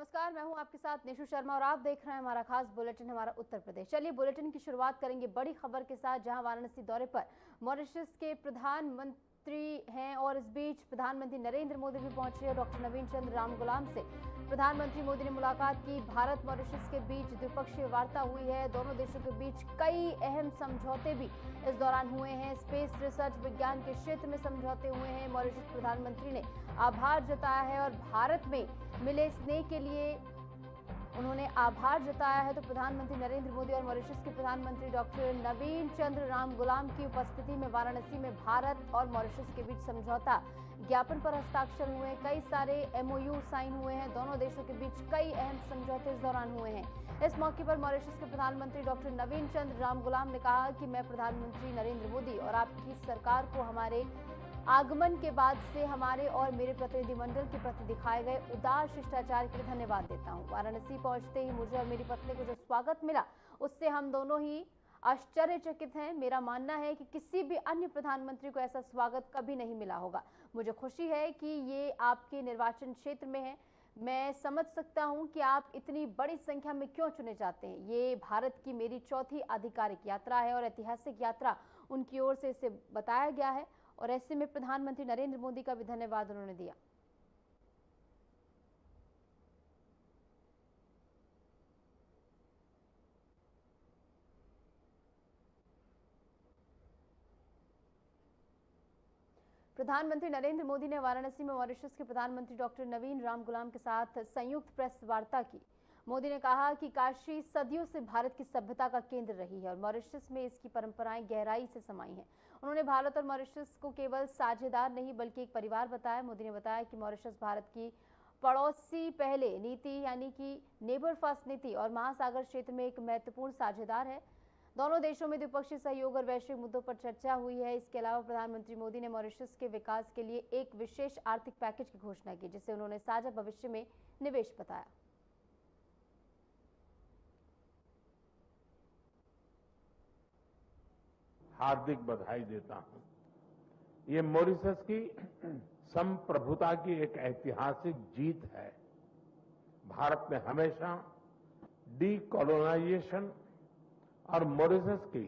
नमस्कार, मैं हूं आपके साथ निशु शर्मा और आप देख रहे हैं हमारा खास बुलेटिन हमारा उत्तर प्रदेश। चलिए बुलेटिन की शुरुआत करेंगे बड़ी खबर के साथ, जहां वाराणसी दौरे पर मॉरिशस के प्रधानमंत्री हैं और इस बीच प्रधानमंत्री नरेंद्र मोदी भी पहुंचे। डॉक्टर नवीन चंद्र रामगुलाम से प्रधानमंत्री मोदी ने मुलाकात की। भारत मॉरिशस के बीच द्विपक्षीय वार्ता हुई है। दोनों देशों के बीच कई अहम समझौते भी इस दौरान हुए हैं। स्पेस रिसर्च विज्ञान के क्षेत्र में समझौते हुए हैं। मॉरिशस प्रधानमंत्री ने आभार जताया है और भारत में मिले स्नेह के लिए उन्होंने आभार जताया है। तो प्रधानमंत्री नरेंद्र मोदी और मॉरिशस के प्रधानमंत्री डॉक्टर नवीन चंद्र रामगुलाम की उपस्थिति में वाराणसी में भारत और मॉरिशस के बीच समझौता ज्ञापन पर हस्ताक्षर हुए। कई सारे MOU साइन हुए हैं। दोनों देशों के बीच कई अहम समझौते इस दौरान हुए हैं। इस मौके पर मॉरिशस के प्रधानमंत्री डॉक्टर नवीन चंद्र रामगुलाम ने कहा कि मैं प्रधानमंत्री नरेंद्र मोदी और आपकी सरकार को हमारे आगमन के बाद से हमारे और मेरे प्रतिनिधिमंडल के प्रति दिखाए गए उदार शिष्टाचार के लिए धन्यवाद देता हूं। वाराणसी पहुंचते ही मुझे और मेरी पत्नी को जो स्वागत मिला उससे हम दोनों ही आश्चर्यचकित हैं। मेरा मानना है कि किसी भी अन्य प्रधानमंत्री को ऐसा स्वागत कभी नहीं मिला होगा। मुझे खुशी है कि ये आपके निर्वाचन क्षेत्र में है। मैं समझ सकता हूं कि आप इतनी बड़ी संख्या में क्यों चुने जाते हैं। ये भारत की मेरी चौथी आधिकारिक यात्रा है और ऐतिहासिक यात्रा उनकी ओर से इसे बताया गया है और ऐसे में प्रधानमंत्री नरेंद्र मोदी का भी धन्यवाद उन्होंने दिया। प्रधानमंत्री नरेंद्र मोदी ने वाराणसी में मॉरिशस के प्रधानमंत्री डॉक्टर नवीन रामगुलाम के साथ संयुक्त प्रेस वार्ता की। मोदी ने कहा कि काशी सदियों से भारत की सभ्यता का केंद्र रही है और मॉरिशस में इसकी परंपराएं गहराई से समाई हैं। उन्होंने भारत और मॉरिशस को केवल साझेदार नहीं बल्कि एक परिवार बताया। मोदी ने बताया कि मॉरिशस भारत की पड़ोसी पहले नीति यानी कि नेबर फर्स्ट नीति और महासागर क्षेत्र में एक महत्वपूर्ण साझेदार है। दोनों देशों में द्विपक्षीय सहयोग और वैश्विक मुद्दों पर चर्चा हुई है। इसके अलावा प्रधानमंत्री मोदी ने मॉरिशस के विकास के लिए एक विशेष आर्थिक पैकेज की घोषणा की, जिसे उन्होंने साझा भविष्य में निवेश बताया। हार्दिक बधाई देता हूं। ये मॉरिशस की संप्रभुता की एक ऐतिहासिक जीत है। भारत ने हमेशा डीकोलोनाइजेशन और मॉरिशस की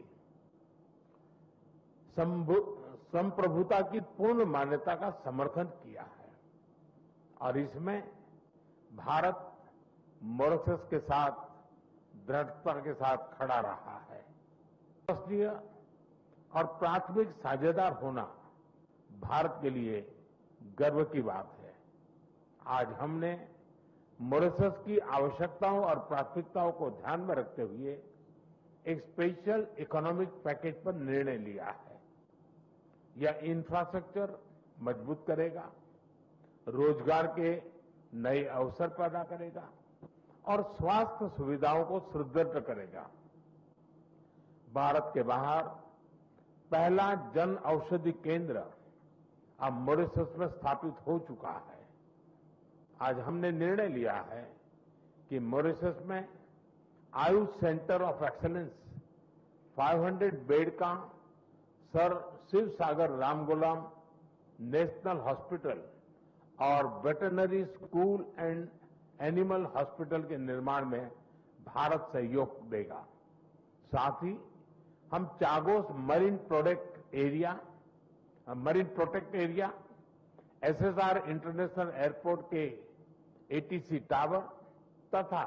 संप्रभुता की पूर्ण मान्यता का समर्थन किया है और इसमें भारत मॉरिशस के साथ दृढ़ता के साथ खड़ा रहा है। राष्ट्रीय और प्राथमिक साझेदार होना भारत के लिए गर्व की बात है। आज हमने मॉरिशस की आवश्यकताओं और प्राथमिकताओं को ध्यान में रखते हुए एक स्पेशल इकोनॉमिक पैकेज पर निर्णय लिया है। यह इंफ्रास्ट्रक्चर मजबूत करेगा, रोजगार के नए अवसर पैदा करेगा और स्वास्थ्य सुविधाओं को सुदृढ़ करेगा। भारत के बाहर पहला जन औषधि केंद्र अब मॉरिशस में स्थापित हो चुका है। आज हमने निर्णय लिया है कि मॉरिशस में Ayush centre of excellence 500 bed का sir Shiv Sagar Ramgoolam national hospital और veterinary school and animal hospital के निर्माण में भारत सहयोग देगा। साथ ही हम Chagos marine protect area, SSR international airport के ATC टावर तथा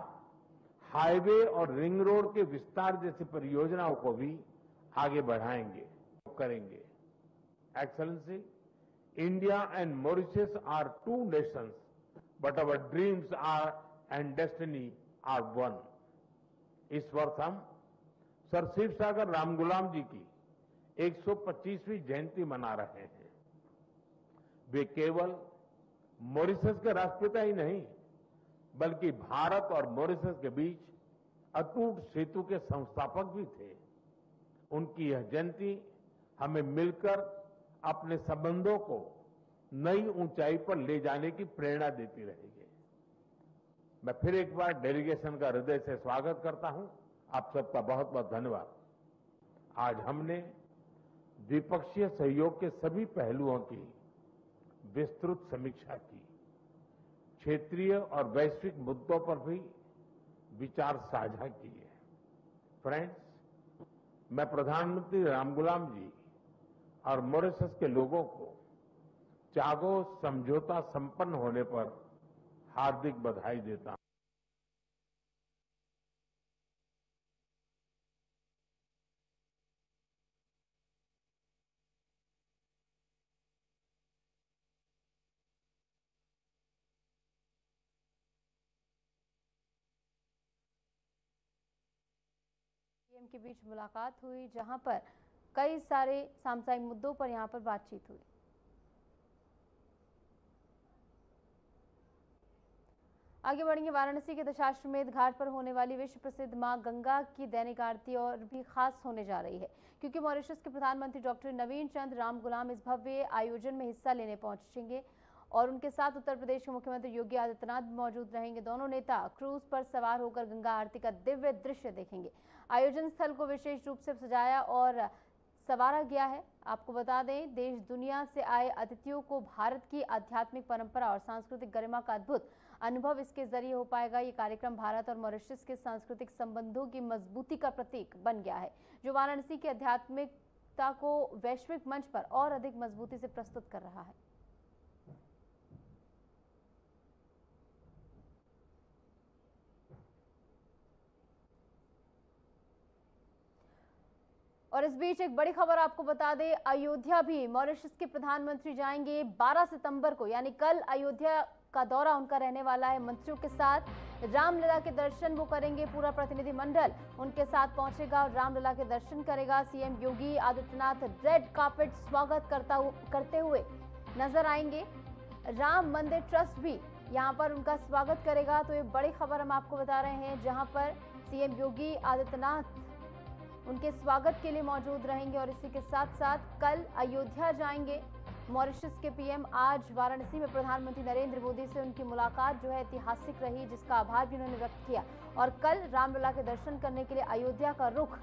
हाईवे और रिंग रोड के विस्तार जैसी परियोजनाओं को भी आगे बढ़ाएंगे करेंगे। Excellency, India and Mauritius are two nations but our dreams are and destiny are one. इस वर्ष हम सर शिव सागर रामगुलाम जी की 125वीं जयंती मना रहे हैं। वे केवल मॉरिशस के राष्ट्रपिता ही नहीं बल्कि भारत और मॉरिशस के बीच अटूट सेतु के संस्थापक भी थे। उनकी यह जयंती हमें मिलकर अपने संबंधों को नई ऊंचाई पर ले जाने की प्रेरणा देती रहेगी। मैं फिर एक बार डेलीगेशन का हृदय से स्वागत करता हूं। आप सबका बहुत बहुत धन्यवाद। आज हमने द्विपक्षीय सहयोग के सभी पहलुओं की विस्तृत समीक्षा की। क्षेत्रीय और वैश्विक मुद्दों पर भी विचार साझा किए। फ्रेंड्स, मैं प्रधानमंत्री रामगुलाम जी और मॉरिशस के लोगों को चागोस समझौता संपन्न होने पर हार्दिक बधाई देता हूं। पीएम के बीच मुलाकात हुई, जहां पर कई सारे सामुदायिक मुद्दों पर यहां पर बातचीत हुई। आगे बढ़ेंगे। वाराणसी के दशाश्वमेध घाट पर होने वाली विश्व प्रसिद्ध मां गंगा की दैनिक आरती और भी खास होने जा रही है, क्योंकि मॉरिशस के प्रधानमंत्री डॉक्टर नवीन चंद्र रामगुलाम इस भव्य आयोजन में हिस्सा लेने पहुंचेंगे और उनके साथ उत्तर प्रदेश के मुख्यमंत्री योगी आदित्यनाथ भी मौजूद रहेंगे। दोनों नेता क्रूज पर सवार होकर गंगा आरती का दिव्य दृश्य देखेंगे। आयोजन स्थल को विशेष रूप से सजाया और संवारा गया है। आपको बता दें, देश दुनिया से आए अतिथियों को भारत की आध्यात्मिक परंपरा और सांस्कृतिक गरिमा का अद्भुत अनुभव इसके जरिए हो पाएगा। ये कार्यक्रम भारत और मॉरिशस के सांस्कृतिक संबंधों की मजबूती का प्रतीक बन गया है, जो वाराणसी की आध्यात्मिकता को वैश्विक मंच पर और अधिक मजबूती से प्रस्तुत कर रहा है। और इस बीच एक बड़ी खबर आपको बता दें, अयोध्या भी मॉरिशस के प्रधानमंत्री जाएंगे 12 सितंबर को, यानी कल अयोध्या का दौरा उनका रहने वाला है। मंत्रियों के साथ रामलला के दर्शन वो करेंगे। पूरा प्रतिनिधिमंडल उनके साथ पहुंचेगा और रामलला के दर्शन करेगा। CM Yogi Adityanath red carpet स्वागत करते हुए नजर आएंगे। राम मंदिर ट्रस्ट भी यहां पर उनका स्वागत करेगा। तो ये बड़ी खबर हम आपको बता रहे हैं, जहां पर सीएम योगी आदित्यनाथ उनके स्वागत के लिए मौजूद रहेंगे। और इसी के साथ साथ कल अयोध्या जाएंगे मॉरिशस के पीएम। आज वाराणसी में प्रधानमंत्री नरेंद्र मोदी से उनकी मुलाकात जो है ऐतिहासिक रही, जिसका आभार भी उन्होंने व्यक्त किया। और कल रामलला के दर्शन करने के लिए अयोध्या का रुख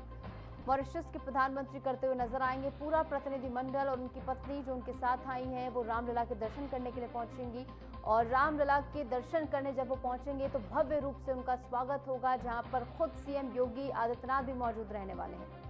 मॉरिशस के प्रधानमंत्री करते हुए नजर आएंगे। पूरा प्रतिनिधिमंडल और उनकी पत्नी जो उनके साथ आई हैं, वो रामलला के दर्शन करने के लिए पहुंचेंगी। और रामलला के दर्शन करने जब वो पहुंचेंगे तो भव्य रूप से उनका स्वागत होगा, जहां पर खुद सीएम योगी आदित्यनाथ भी मौजूद रहने वाले हैं।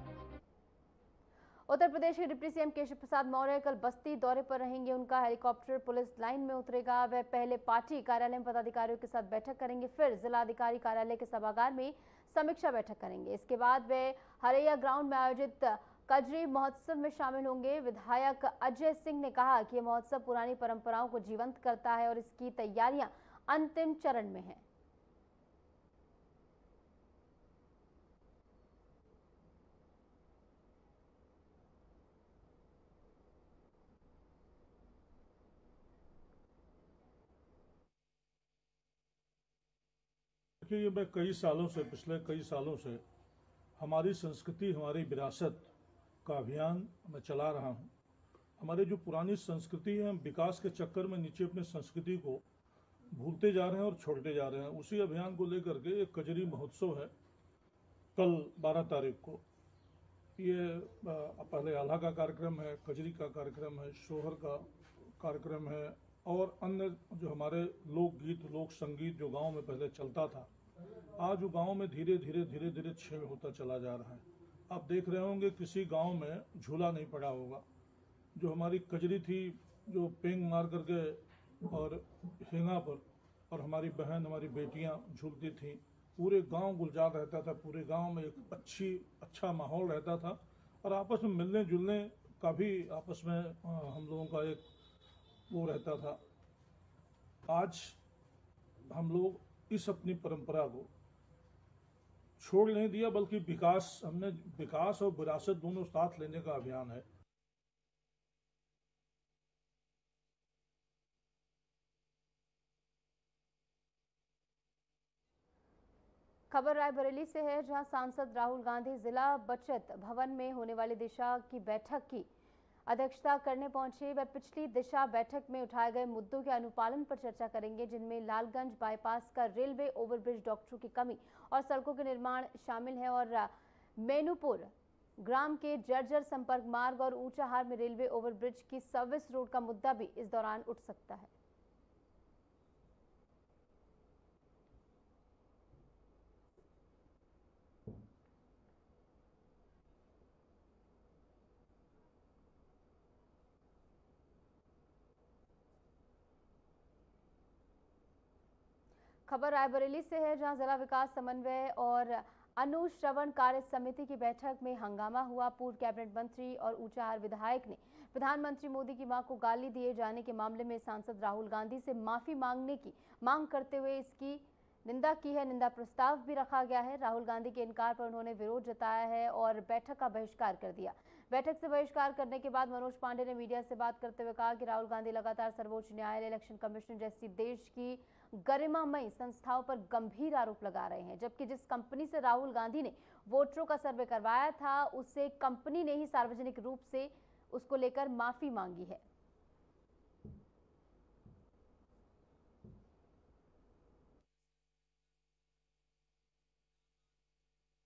उत्तर प्रदेश के डिप्टी सीएम केशव प्रसाद मौर्य कल बस्ती दौरे पर रहेंगे। उनका हेलीकॉप्टर पुलिस लाइन में उतरेगा। वह पहले पार्टी कार्यालय में पदाधिकारियों के साथ बैठक करेंगे, फिर जिलाधिकारी कार्यालय के सभागार में समीक्षा बैठक करेंगे। इसके बाद वे हरैया ग्राउंड में आयोजित कजरी महोत्सव में शामिल होंगे। विधायक अजय सिंह ने कहा कि यह महोत्सव पुरानी परंपराओं को जीवंत करता है और इसकी तैयारियां अंतिम चरण में हैं। देखिए, मैं पिछले कई सालों से हमारी संस्कृति, हमारी विरासत का अभियान मैं चला रहा हूँ। हमारे जो पुरानी संस्कृति है, हम विकास के चक्कर में नीचे अपनी संस्कृति को भूलते जा रहे हैं और छोड़ते जा रहे हैं। उसी अभियान को लेकर के एक कजरी महोत्सव है कल 12 तारीख को। ये पहले आल्हा का कार्यक्रम है, कजरी का कार्यक्रम है, शोहर का कार्यक्रम है और अन्य जो हमारे लोकगीत, लोक संगीत जो गांव में पहले चलता था, आज वो गांव में धीरे धीरे क्षीण होता चला जा रहा है। आप देख रहे होंगे किसी गांव में झूला नहीं पड़ा होगा। जो हमारी कजरी थी, जो पेंग मार करके और हेंगा पर और हमारी बहन, हमारी बेटियां झूलती थीं, पूरे गांव गुलजार रहता था। पूरे गांव में एक अच्छा माहौल रहता था और आपस में मिलने जुलने का भी आपस में हम लोगों का एक वो रहता था। आज हम लोग इस अपनी परंपरा को छोड़ नहीं दिया, बल्कि हमने विकास और विरासत दोनों साथ लेने का अभियान है। खबर रायबरेली से है, जहां सांसद राहुल गांधी जिला बचत भवन में होने वाली दिशा की बैठक की अध्यक्षता करने पहुंचे। वह पिछली दिशा बैठक में उठाए गए मुद्दों के अनुपालन पर चर्चा करेंगे, जिनमें लालगंज बाईपास का रेलवे ओवरब्रिज, डॉक्टरों की कमी और सड़कों के निर्माण शामिल है। और मेनूपुर ग्राम के जर्जर संपर्क मार्ग और ऊंचाहार में रेलवे ओवरब्रिज की सर्विस रोड का मुद्दा भी इस दौरान उठ सकता है। खबर रायबरेली से है, जहां जिला विकास समन्वय और अनुश्रवण कार्य समिति की बैठक में हंगामा हुआ। पूर्व कैबिनेट मंत्री और ऊंचाहार विधायक ने प्रधानमंत्री मोदी की मां को गाली दिए जाने के मामले में सांसद राहुल गांधी से माफी मांगने की मांग करते हुए इसकी निंदा की है। निंदा प्रस्ताव भी रखा गया है। राहुल गांधी के इनकार पर उन्होंने विरोध जताया है और बैठक का बहिष्कार कर दिया। बैठक से बहिष्कार करने के बाद मनोज पांडे ने मीडिया से बात करते हुए कहा कि राहुल गांधी लगातार सर्वोच्च न्यायालय, इलेक्शन कमीशन जैसी देश की गरिमामयी संस्थाओं पर गंभीर आरोप लगा रहे हैं, जबकि जिस कंपनी से राहुल गांधी ने वोटरों का सर्वे करवाया था, उससे कंपनी ने ही सार्वजनिक रूप से उसको लेकर माफी मांगी है।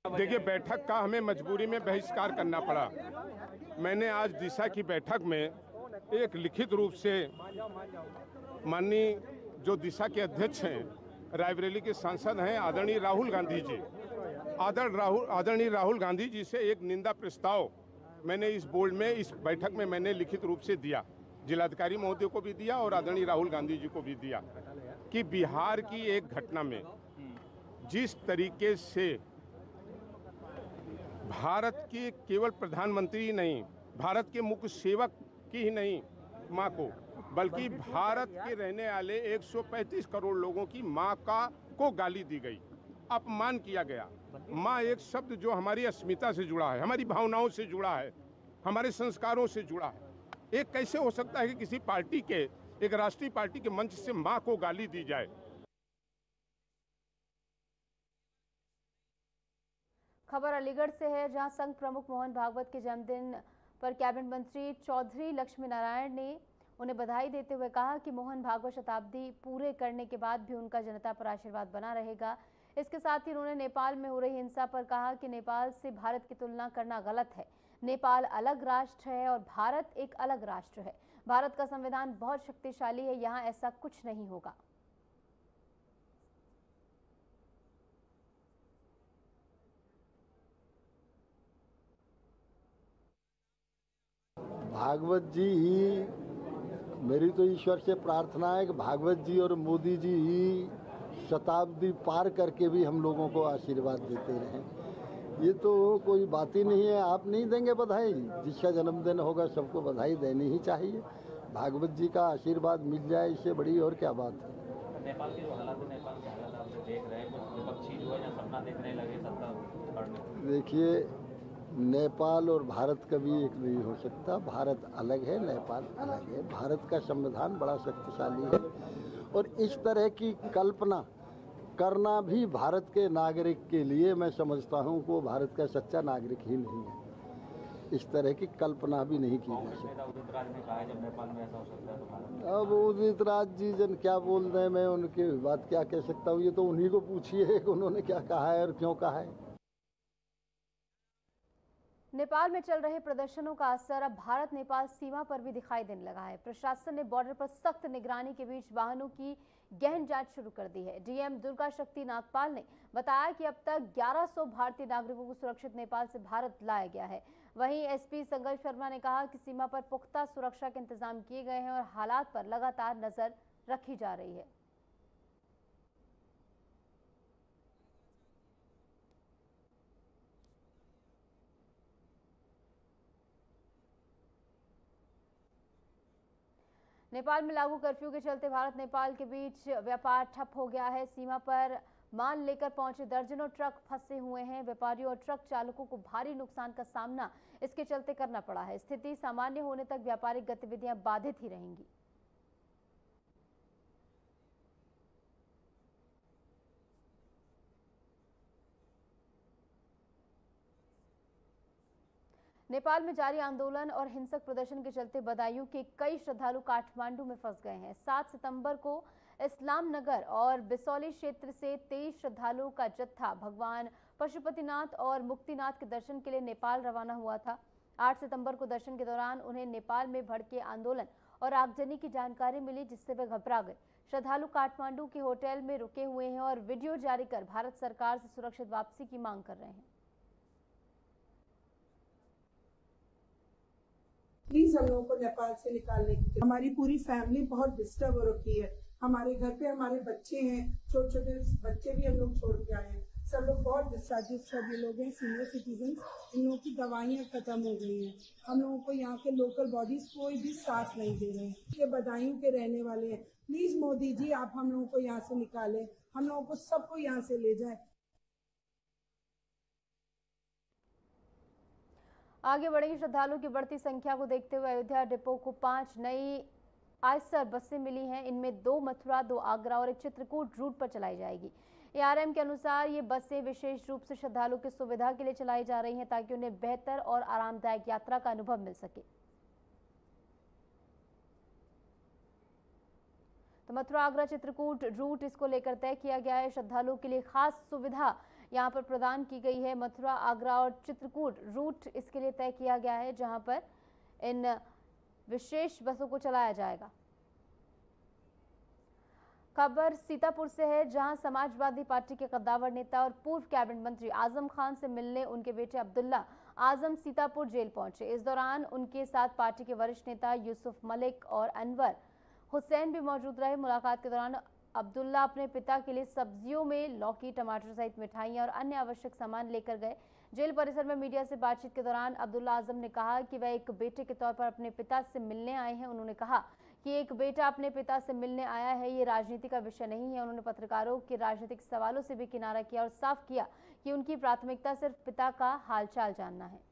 देखिए, बैठक का हमें मजबूरी में बहिष्कार करना पड़ा। मैंने आज दिशा की बैठक में एक लिखित रूप से माननीय जो दिशा के अध्यक्ष हैं, रायबरेली के सांसद हैं आदरणीय राहुल गांधी जी, आदरणीय राहुल गांधी जी से एक निंदा प्रस्ताव मैंने इस बोर्ड में, इस बैठक में मैंने लिखित रूप से दिया। जिलाधिकारी महोदय को भी दिया और आदरणीय राहुल गांधी जी को भी दिया कि बिहार की एक घटना में जिस तरीके से भारत के केवल प्रधानमंत्री नहीं, भारत के मुख्य सेवक की ही नहीं मां को, बल्कि भारत के रहने वाले 135 करोड़ लोगों की मां को गाली दी गई, अपमान किया गया। मां एक शब्द जो हमारी अस्मिता से जुड़ा है, हमारी भावनाओं से जुड़ा है, हमारे संस्कारों से जुड़ा है। एक कैसे हो सकता है कि किसी पार्टी के, एक राष्ट्रीय पार्टी के मंच से मां को गाली दी जाए। खबर अलीगढ़ से है, जहां संघ प्रमुख मोहन भागवत के जन्मदिन पर कैबिनेट मंत्री चौधरी लक्ष्मी नारायण ने उन्हें बधाई देते हुए कहा कि मोहन भागवत शताब्दी पूरे करने के बाद भी उनका जनता पर आशीर्वाद बना रहेगा। इसके साथ ही उन्होंने नेपाल में हो रही हिंसा पर कहा कि नेपाल से भारत की तुलना करना गलत है। नेपाल अलग राष्ट्र है और भारत एक अलग राष्ट्र है। भारत का संविधान बहुत शक्तिशाली है, यहाँ ऐसा कुछ नहीं होगा। भागवत जी ही, मेरी तो ईश्वर से प्रार्थना है कि भागवत जी और मोदी जी ही शताब्दी पार करके भी हम लोगों को आशीर्वाद देते रहें। ये तो कोई बात ही नहीं है। आप नहीं देंगे बधाई? जिसका जन्मदिन होगा सबको बधाई देनी ही चाहिए। भागवत जी का आशीर्वाद मिल जाए, इससे बड़ी और क्या बात है। नेपाल के जो हालात है, नेपाल के हालात आप देख रहे हैं, कुछ विपक्षी जो है या सपना देखने लगे सत्ता बढ़ने। देखिए, नेपाल और भारत कभी एक नहीं हो सकता। भारत अलग है, नेपाल अलग है। भारत का संविधान बड़ा शक्तिशाली है और इस तरह की कल्पना करना भी भारत के नागरिक के लिए, मैं समझता हूं कि वो भारत का सच्चा नागरिक ही नहीं है। इस तरह की कल्पना भी नहीं की जा सकती। उदित राज ने कहा है जब नेपाल में ऐसा हो सकता है तो भारत। अब उदित राज जी जन क्या बोल रहे हैं, मैं उनकी बात क्या कह सकता हूँ। ये तो उन्हीं को पूछिए कि उन्होंने क्या कहा है और क्यों कहा है। नेपाल में चल रहे प्रदर्शनों का असर अब भारत नेपाल सीमा पर भी दिखाई देने लगा है। प्रशासन ने बॉर्डर पर सख्त निगरानी के बीच वाहनों की गहन जांच शुरू कर दी है। डीएम दुर्गा शक्ति नागपाल ने बताया कि अब तक 1100 भारतीय नागरिकों को सुरक्षित नेपाल से भारत लाया गया है। वहीं एसपी संगल शर्मा ने कहा कि सीमा पर पुख्ता सुरक्षा के इंतजाम किए गए हैं और हालात पर लगातार नजर रखी जा रही है। नेपाल में लागू कर्फ्यू के चलते भारत नेपाल के बीच व्यापार ठप हो गया है। सीमा पर माल लेकर पहुंचे दर्जनों ट्रक फंसे हुए हैं। व्यापारियों और ट्रक चालकों को भारी नुकसान का सामना इसके चलते करना पड़ा है। स्थिति सामान्य होने तक व्यापारिक गतिविधियां बाधित ही रहेंगी। नेपाल में जारी आंदोलन और हिंसक प्रदर्शन के चलते बदायूं के कई श्रद्धालु काठमांडू में फंस गए हैं। 7 सितंबर को इस्लाम नगर और बिसौली क्षेत्र से 23 श्रद्धालुओं का जत्था भगवान पशुपतिनाथ और मुक्तिनाथ के दर्शन के लिए नेपाल रवाना हुआ था। 8 सितंबर को दर्शन के दौरान उन्हें नेपाल में भड़के आंदोलन और आगजनी की जानकारी मिली, जिससे वे घबरा गए। श्रद्धालु काठमांडू के होटल में रुके हुए हैं और वीडियो जारी कर भारत सरकार से सुरक्षित वापसी की मांग कर रहे हैं। प्लीज हम लोगों को नेपाल से निकालने की, हमारी पूरी फैमिली बहुत डिस्टर्ब हो रखी है। हमारे घर पे हमारे बच्चे हैं, छोटे छोटे बच्चे भी हम लोग छोड़ के आए हैं। सब लोग बहुत डिस्चार्जेस सभी लोग हैं, सीनियर सिटीजन, इन लोगों की दवाइयाँ खत्म हो गई हैं। हम लोगों को यहाँ के लोकल बॉडीज कोई भी साथ नहीं दे रहे हैं। ये बदायूं के रहने वाले हैं। प्लीज मोदी जी आप हम लोगों को यहाँ से निकालें, हम लोगों को सबको यहाँ से ले जाए। आगे बढ़ेंगे। श्रद्धालुओं की बढ़ती संख्या को देखते हुए अयोध्या डिपो को 5 नई आयसर बसें मिली हैं। इनमें 2 मथुरा, 2 आगरा और एक चित्रकूट रूट पर चलाई जाएगी। एआरएम के अनुसार ये बसें विशेष रूप से श्रद्धालुओं की सुविधा के लिए चलाई जा रही हैं ताकि उन्हें बेहतर और आरामदायक यात्रा का अनुभव मिल सके। तो मथुरा आगरा चित्रकूट रूट इसको लेकर तय किया गया है। श्रद्धालुओं के लिए खास सुविधा यहाँ पर प्रदान की गई है। मथुरा आगरा और चित्रकूट रूट इसके लिए तय किया गया है जहां पर इन विशेष बसों को चलाया जाएगा। खबर सीतापुर से है जहां समाजवादी पार्टी के कद्दावर नेता और पूर्व कैबिनेट मंत्री आजम खान से मिलने उनके बेटे अब्दुल्ला आजम सीतापुर जेल पहुंचे। इस दौरान उनके साथ पार्टी के वरिष्ठ नेता यूसुफ मलिक और अनवर हुसैन भी मौजूद रहे। मुलाकात के दौरान अब्दुल्ला अपने पिता के लिए सब्जियों में लौकी, टमाटर सहित मिठाइयां और अन्य आवश्यक सामान लेकर गए। जेल परिसर में मीडिया से बातचीत के दौरान अब्दुल्ला आजम ने कहा कि वह एक बेटे के तौर पर अपने पिता से मिलने आए हैं। उन्होंने कहा कि एक बेटा अपने पिता से मिलने आया है, ये राजनीति का विषय नहीं है। उन्होंने पत्रकारों के राजनीतिक सवालों से भी किनारा किया और साफ किया कि उनकी प्राथमिकता सिर्फ पिता का हालचाल जानना है।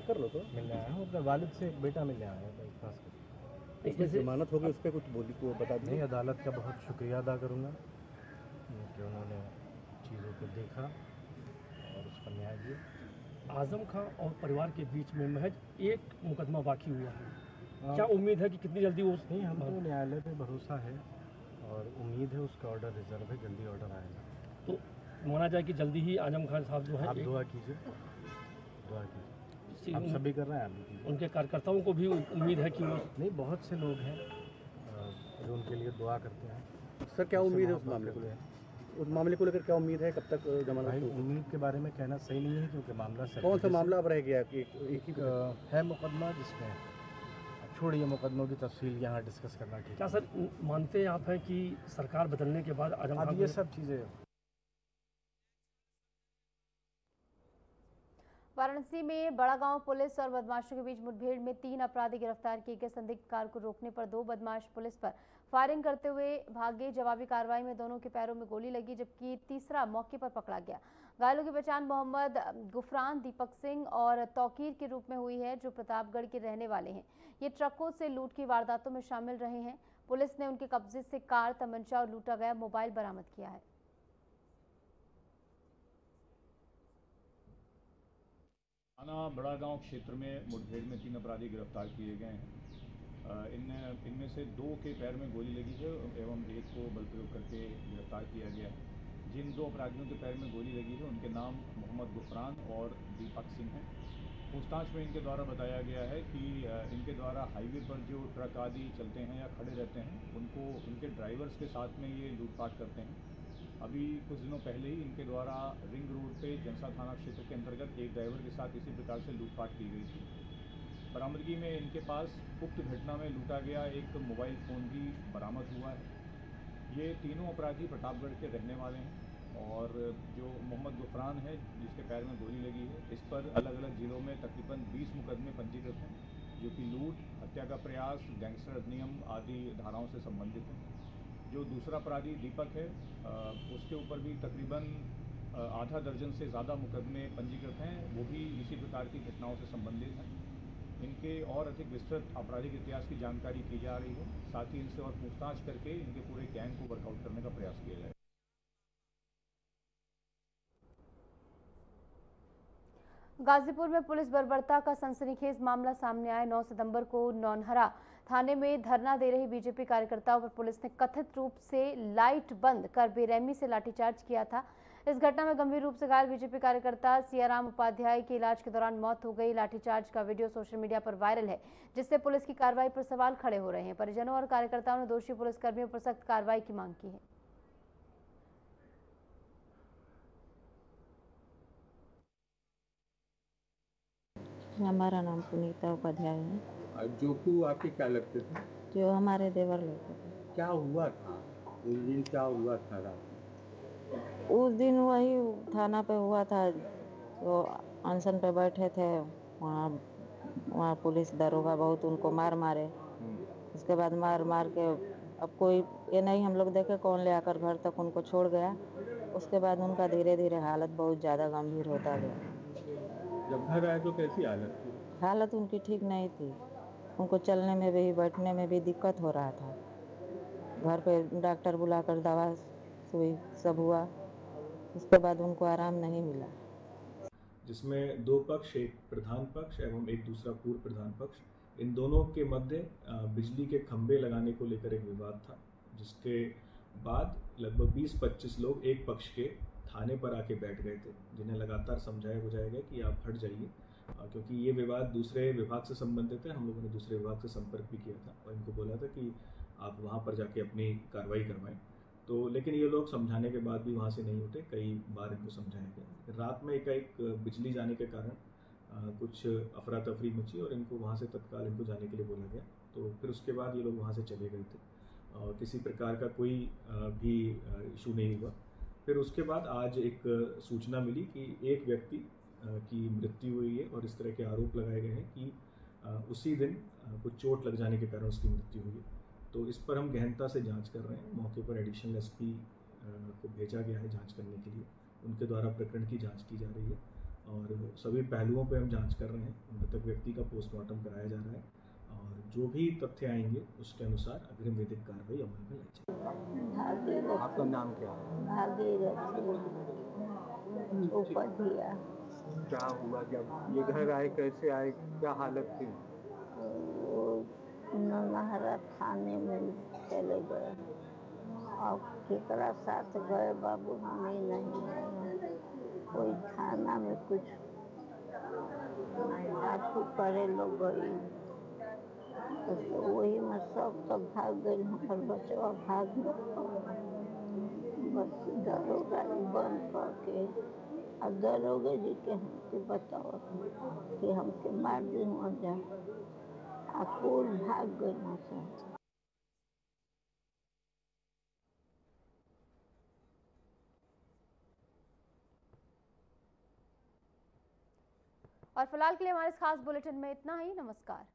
कर लो तो मिलने आया हूँ, अपने वालिद से बेटा मिलने आया है। इसमें जमानत होगी, उस पर कुछ बोली को बता दें। नहीं, अदालत का बहुत शुक्रिया अदा करूँगा कि उन्होंने चीज़ों को देखा और उस पर न्याय दिया। आजम खां और परिवार के बीच में महज एक मुकदमा बाकी हुआ है, क्या उम्मीद है कि कितनी जल्दी वो? नहीं, हम तो न्यायालय पे भरोसा है और उम्मीद है उसका ऑर्डर रिजर्व है, जल्दी ऑर्डर आएगा। तो माना जाए कि जल्दी ही आजम खान साहब जो है, आप दुआ कीजिए, दुआ कीजिए, आप सभी कर रहे हैं, आप भी कीजिए। उनके कार्यकर्ताओं को भी उम्मीद है कि वो? नहीं, बहुत से लोग हैं जो उनके लिए दुआ करते हैं। सर क्या उम्मीद है उस मामले को लेकर? उस मामले को लेकर क्या उम्मीद है, कब तक जमानत? उम्मीद के बारे में कहना सही नहीं है क्योंकि मामला कौन सा मामला अब रह गया? एक ही है मुकदमा, जिसमें छोड़िए मुकदमों की तफसील यहाँ डिस्कस करना ठीक। क्या सर मानते हैं आप हैं कि सरकार बदलने के बाद आजम खान ये सब चीज़ें? वाराणसी में बड़ागांव पुलिस और बदमाशों के बीच मुठभेड़ में 3 अपराधी गिरफ्तार किए गए। संदिग्ध कार को रोकने पर 2 बदमाश पुलिस पर फायरिंग करते हुए भागे। जवाबी कार्रवाई में दोनों के पैरों में गोली लगी जबकि तीसरा मौके पर पकड़ा गया। घायलों की पहचान मोहम्मद गुफरान, दीपक सिंह और तौकीर के रूप में हुई है जो प्रतापगढ़ के रहने वाले हैं। ये ट्रकों से लूट की वारदातों में शामिल रहे हैं। पुलिस ने उनके कब्जे से कार, तमंचा और लूटा गया मोबाइल बरामद किया है। थाना बड़ागांव क्षेत्र में मुठभेड़ में 3 अपराधी गिरफ्तार किए गए हैं। इनमें से 2 के पैर में गोली लगी है एवं एक को बल प्रयोग करके गिरफ्तार किया गया है। जिन 2 अपराधियों के पैर में गोली लगी है उनके नाम मोहम्मद गुफरान और दीपक सिंह हैं। पूछताछ में इनके द्वारा बताया गया है कि इनके द्वारा हाईवे पर जो ट्रक आदि चलते हैं या खड़े रहते हैं उनको उनके ड्राइवर्स के साथ में ये लूटपाट करते हैं। अभी कुछ दिनों पहले ही इनके द्वारा रिंग रोड पे जनसा थाना क्षेत्र के अंतर्गत एक ड्राइवर के साथ इसी प्रकार से लूटपाट की गई थी। बरामदगी में इनके पास उक्त घटना में लूटा गया एक मोबाइल फ़ोन भी बरामद हुआ है। ये तीनों अपराधी प्रतापगढ़ के रहने वाले हैं और जो मोहम्मद गुफरान है जिसके पैर में गोली लगी है इस पर अलग अलग जिलों में तकरीबन 20 मुकदमे पंजीकृत हैं जो कि लूट, हत्या का प्रयास, गैंगस्टर अधिनियम आदि धाराओं से संबंधित हैं। जो दूसरा अपराधी दीपक है उसके ऊपर भी तकरीबन आधा दर्जन से ज़्यादा मुकदमे पंजीकृत हैं, वो भी इसी प्रकार की घटनाओं से संबंधित हैं। इनके और अधिक विस्तृत आपराधिक इतिहास की जानकारी की जा रही है, साथ ही इनसे और पूछताछ करके इनके पूरे गैंग को वर्कआउट करने का प्रयास किया जाए। गाजीपुर में पुलिस बर्बरता का सनसनीखेज मामला सामने आया। 9 सितंबर को नौनहरा थाने में धरना दे रही बीजेपी कार्यकर्ताओं पर पुलिस ने कथित रूप से लाइट बंद कर बेरहमी से लाठीचार्ज किया था। इस घटना में गंभीर रूप से घायल बीजेपी कार्यकर्ता सियाराम उपाध्याय की इलाज के दौरान मौत हो गई। लाठीचार्ज का वीडियो सोशल मीडिया पर वायरल है, जिससे पुलिस की कार्रवाई पर सवाल खड़े हो रहे हैं। परिजनों और कार्यकर्ताओं ने दोषी पुलिसकर्मियों पर सख्त कार्रवाई की मांग की है। हमारा नाम पुनीता उपाध्याय है। जोकू आपके क्या लगते थे? जो हमारे देवर लगते थे। क्या हुआ था उस दिन? क्या हुआ था रात में? उस दिन वही थाना पे हुआ था, तो अनशन पे बैठे थे, वहाँ पुलिस दरोगा बहुत उनको मारे। उसके बाद मार के अब कोई ये नहीं हम लोग देखे कौन ले आकर घर तक उनको छोड़ गया। उसके बाद उनका धीरे धीरे हालत बहुत ज़्यादा गंभीर होता गया। जब घर आए तो कैसी हालत थी? हालत उनकी ठीक नहीं थी, उनको चलने में भी बैठने में भी दिक्कत हो रहा था। घर पे डॉक्टर बुलाकर दवा सुई सब हुआ, उसके बाद उनको आराम नहीं मिला। जिसमें दो पक्ष, एक प्रधान पक्ष एवं एक दूसरा पूर्व प्रधान पक्ष, इन दोनों के मध्य बिजली के खंभे लगाने को लेकर एक विवाद था, जिसके बाद लगभग 20-25 लोग एक पक्ष के थाने पर आके बैठ गए थे, जिन्हें लगातार समझाया बुझाया गया कि आप हट जाइए, क्योंकि ये विवाद दूसरे विभाग से संबंधित है। हम लोगों ने दूसरे विभाग से संपर्क भी किया था और इनको बोला था कि आप वहाँ पर जाके अपनी कार्रवाई करवाएं। तो लेकिन ये लोग समझाने के बाद भी वहाँ से नहीं उठे। कई बार इनको समझाया गया। रात में एकाएक बिजली जाने के कारण कुछ अफरा तफरी मची और इनको वहाँ से तत्काल इनको जाने के लिए बोला गया। तो फिर उसके बाद ये लोग वहाँ से चले गए थे और किसी प्रकार का कोई भी इशू नहीं हुआ। फिर उसके बाद आज एक सूचना मिली कि एक व्यक्ति की मृत्यु हुई है और इस तरह के आरोप लगाए गए हैं कि उसी दिन कुछ चोट लग जाने के कारण उसकी मृत्यु हुई है। तो इस पर हम गहनता से जांच कर रहे हैं। मौके पर एडिशनल एसपी को भेजा गया है जांच करने के लिए। उनके द्वारा प्रकरण की जांच की जा रही है और सभी पहलुओं पर हम जांच कर रहे हैं। मृतक व्यक्ति का पोस्टमार्टम कराया जा रहा है और जो भी तथ्य आएंगे उसके अनुसार अग्रिम विधिक कार्रवाई अमल में लाई जाएगी। आपका नाम क्या है? क्या हुआ जब ये घर आए? कैसे आए? क्या हालत थी? नहरा थाने में चले गए और केकरा साथ गए बाबू हमें नहीं है। कोई थाना में कुछ आपको करे लोग गई, तो वही में सब तो भाग गए। हमारे बच्चा भाग बस दरोगा बंद करके और दरोगे जी के हमके बताओ कि हमके मार दी वहाँ जा कुल भाग गए ना सब। और फिलहाल के लिए हमारे इस खास बुलेटिन में इतना ही। नमस्कार।